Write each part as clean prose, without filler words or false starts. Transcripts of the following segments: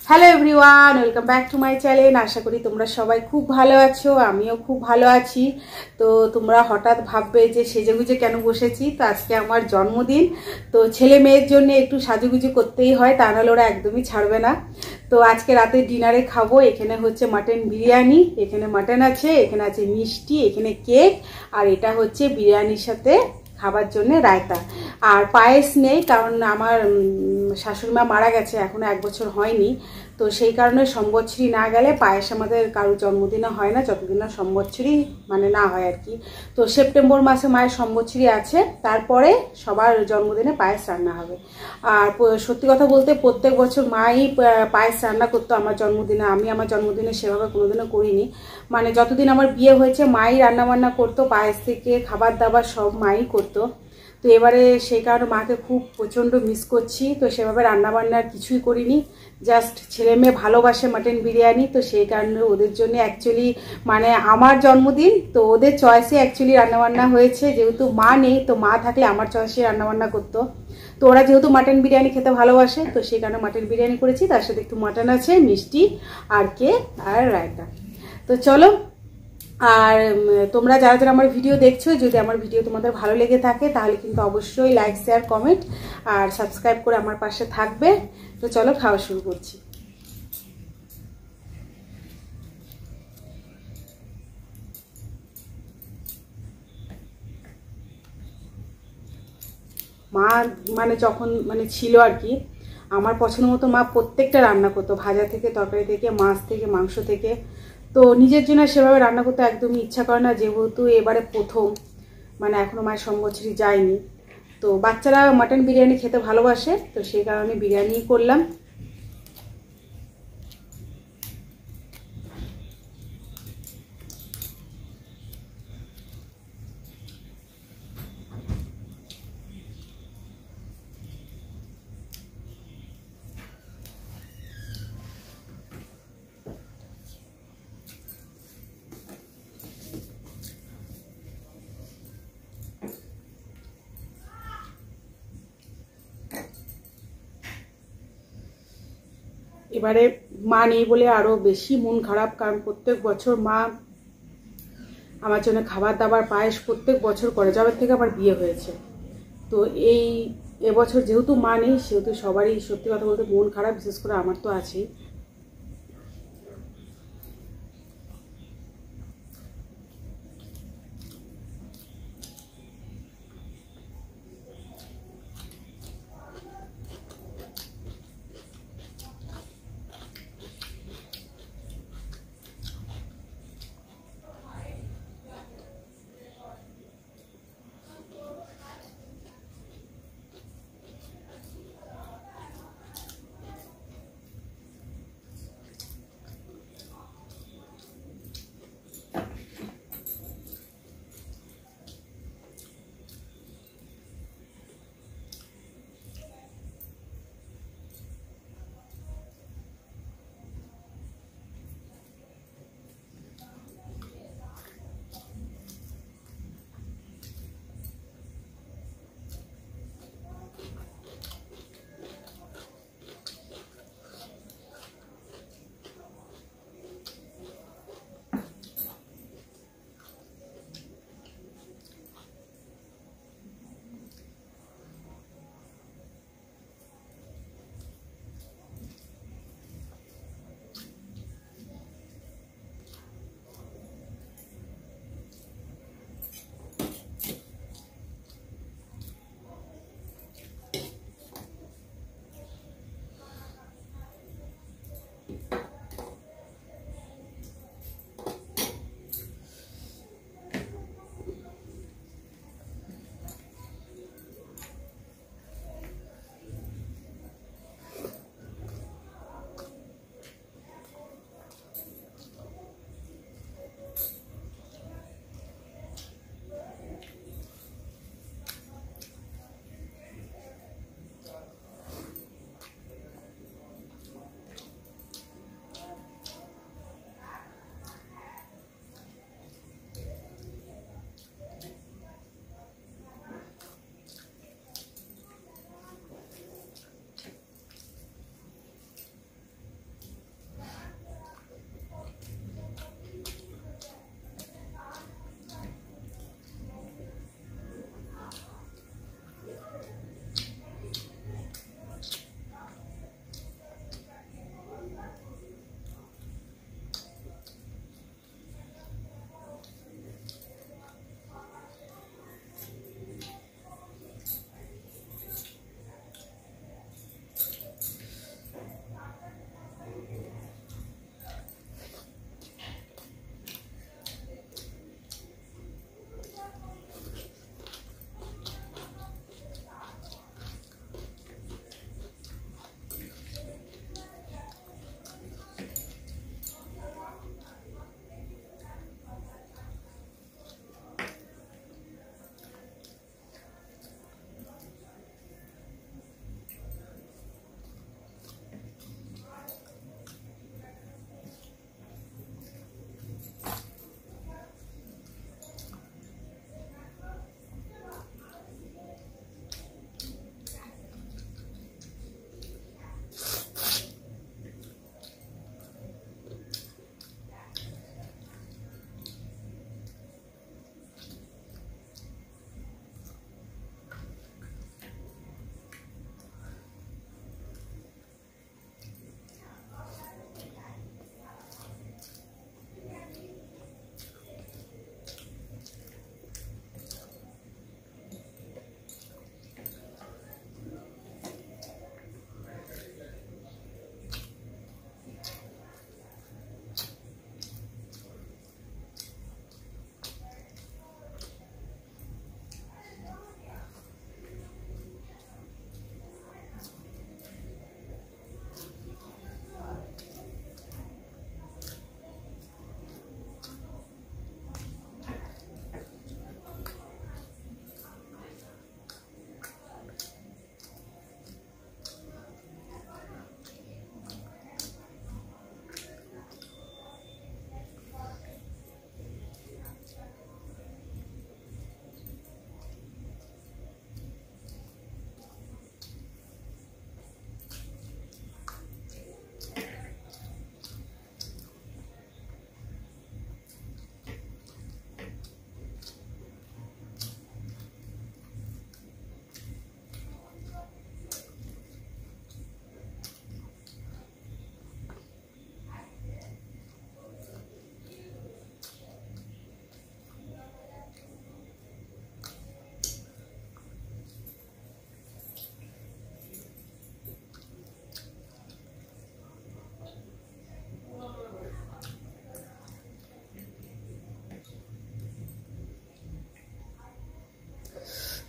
Hello everyone, welcome back to my channel. আশা করি তোমরা সবাই খুব ভালো আছো, আমিও খুব ভালো আছি। তো তোমরা হঠাৎ ভাববে যে সেজেগুজে কেন বসেছি। তো আজকে আমার জন্মদিন, তো ছেলে মেয়ের জন্য একটু সাজুগুজু করতেই হয়, তা নাহলে ওরা একদমই ছাড়বে না। তো আজকে রাতে ডিনারে খাবো, এখানে হচ্ছে মাটন বিরিয়ানি, এখানে মাটন আছে, এখানে আছে মিষ্টি, এখানে কেক, আর এটা হচ্ছে বিরিয়ানির সাথে খাবার জন্য রায়তা। আর পায়েস নেই, কারণ আমার শাশুড়িমা মারা গেছে, এখনো 1 বছর হয়নি। তো সেই কারণে সম্বৎসরি না গেলে পায়েস আমাদের কারোর জন্মদিনে হয় না, যতদিন না সম্বৎসরি মানে না হয় আর কি। তো সেপ্টেম্বর মাসে মায়ের সম্বৎসরি আছে, তারপরে সবার জন্মদিনে পায়েস রান্না হবে। আর সত্যি কথা বলতে প্রত্যেক বছর মাই পায়েস রান্না করতো আমার জন্মদিনে। আমি আমার জন্মদিনে সেভাবে কোনোদিনও করিনি, মানে যতদিন আমার বিয়ে হয়েছে মাই রান্নাবান্না করতো, পায়েস থেকে খাবার দাবার সব মাই করতো। তো এবারে সেই কারণে মাকে খুব প্রচণ্ড মিস করছি। তো সেভাবে রান্নাবান্নার কিছুই করিনি, জাস্ট ছেলে মেয়ে ভালোবাসে মাটন বিরিয়ানি, তো সেই কারণে ওদের জন্য অ্যাকচুয়ালি মানে আমার জন্মদিন, তো ওদের চয়েসে অ্যাকচুয়ালি রান্নাবান্না হয়েছে। যেহেতু মা নেই, তো মা থাকলে আমার চয়েসে রান্নাবান্না করতো। তো ওরা যেহেতু মাটন বিরিয়ানি খেতে ভালোবাসে, তো সেই কারণে মাটন বিরিয়ানি করেছি, তার সাথে একটু মাটন আছে, মিষ্টি আর কেক আর রায়তা। তো চলো, আর তোমরা যারা যারা আমার ভিডিও দেখছো, যদি আমার ভিডিও তোমাদের ভালো লেগে থাকে তাহলে কিন্তু অবশ্যই লাইক, শেয়ার, কমেন্ট আর সাবস্ক্রাইব করে আমার পাশে থাকবে। তো চলো খাওয়া শুরু করছি। মা মানে যখন মানে ছিল আর কি, আমার পছন্দ মতো মা প্রত্যেকটা রান্না করতো, ভাজা থেকে তরকারি থেকে মাছ থেকে মাংস থেকে। তো নিজের জন্য সেভাবে রান্না করতে একদমই ইচ্ছা করে না, যেহেতু এবারে প্রথম, মানে এখনো মায়ের সম্বৎসরি যায়নি। তো বাচ্চারা মাটন বিরিয়ানি খেতে ভালোবাসে, তো সেই কারণে বিরিয়ানি করলাম। এবারে মা নেই বলে আরো বেশি মন খারাপ, কারণ প্রত্যেক বছর মা আমার জন্য খাবার দাবার পায়েস প্রত্যেক বছর করে, যবে থেকে আমার বিয়ে হয়েছে। তো এই এবছর যেহেতু মা নেই, সেহেতু সবারই সত্যি কথা বলতে মন খারাপ, বিশেষ করে আমার তো আছেই।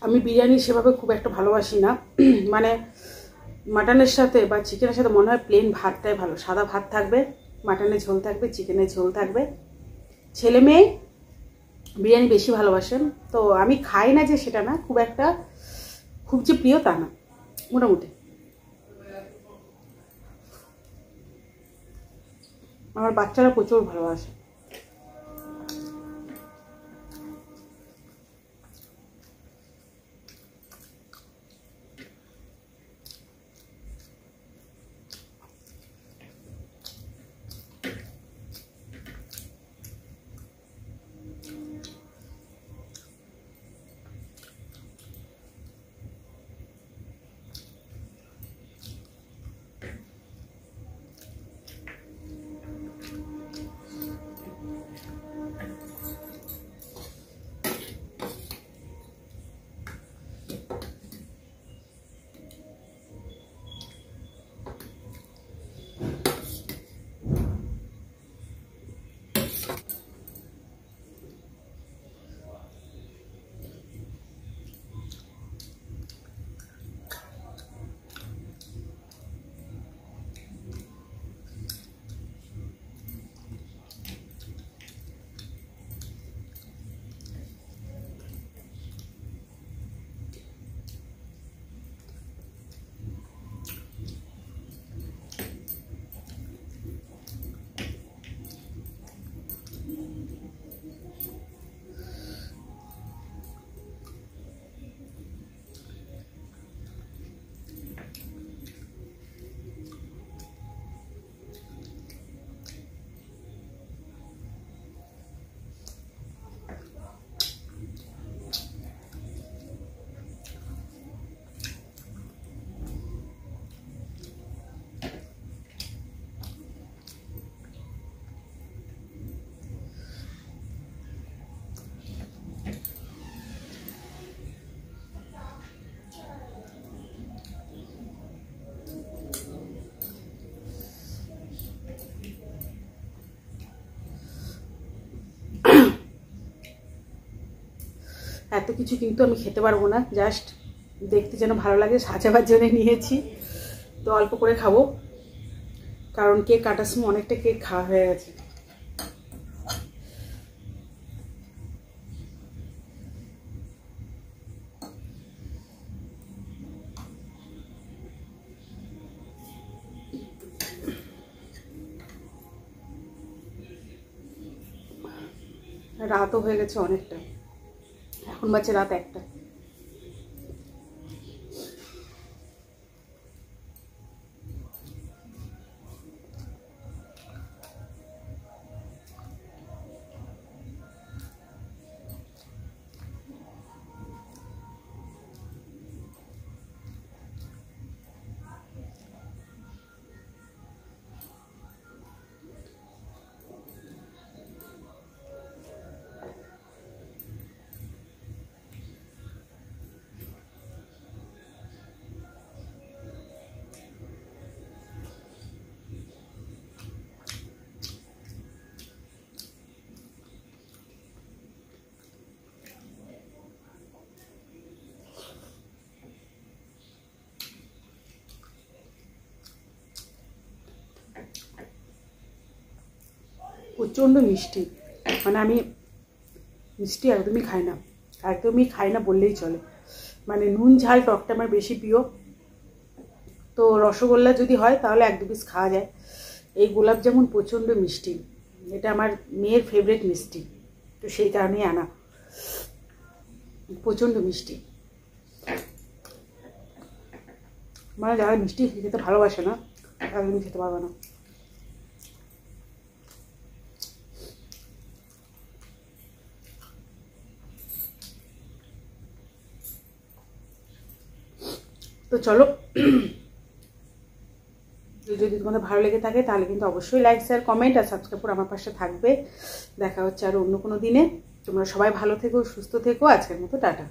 আমি বিরিয়ানি সেভাবে খুব একটা ভালোবাসি না, মানে মাটনের সাথে বা চিকেনের সাথে মনে হয় প্লেন ভাতটাই ভালো। সাদা ভাত থাকবে, মাটনের ঝোল থাকবে, চিকেনের ঝোল থাকবে। ছেলে মেয়ে বিরিয়ানি বেশি ভালোবাসেন, তো আমি খাই না যে সেটা না, খুব যে প্রিয় তা না, মোটামুটি। আমার বাচ্চারা প্রচুর ভালোবাসে। এত কিছু কিন্তু আমি খেতে পারবো না, জাস্ট দেখতে যেন ভালো লাগে সাজাবার জন্য নিয়েছি। তো অল্প করে খাবো, কারণ কেক কাটার সময় অনেকটা কেক খাওয়া হয়ে গেছে। রাতও হয়ে গেছে অনেকটা, এখন বাজে রাত 1টা। প্রচণ্ড মিষ্টি, মানে আমি মিষ্টি একদমই খাই না বললেই চলে। মানে নুন ঝাল টকটা আমার বেশি প্রিয়। তো রসগোল্লা যদি হয় তাহলে 1-2 পিস খাওয়া যায়। এই গোলাপ জামুন প্রচণ্ড মিষ্টি, এটা আমার মেয়ের ফেভারিট মিষ্টি, তো সেই কারণেই আনা। প্রচণ্ড মিষ্টি, মানে যারা মিষ্টি খেতে ভালোবাসে না একদমই খেতে পারবে না। তো চলো, যদি তোমাদের ভালো লেগে থাকে তাহলে কিন্তু অবশ্যই লাইক শেয়ার কমেন্ট আর সাবস্ক্রাইব করে আমার পাশে থাকবে। দেখা হচ্ছে আর অন্য কোনো দিনে। তোমরা সবাই ভালো থেকো, সুস্থ থেকো। আজকের মতো টাটা।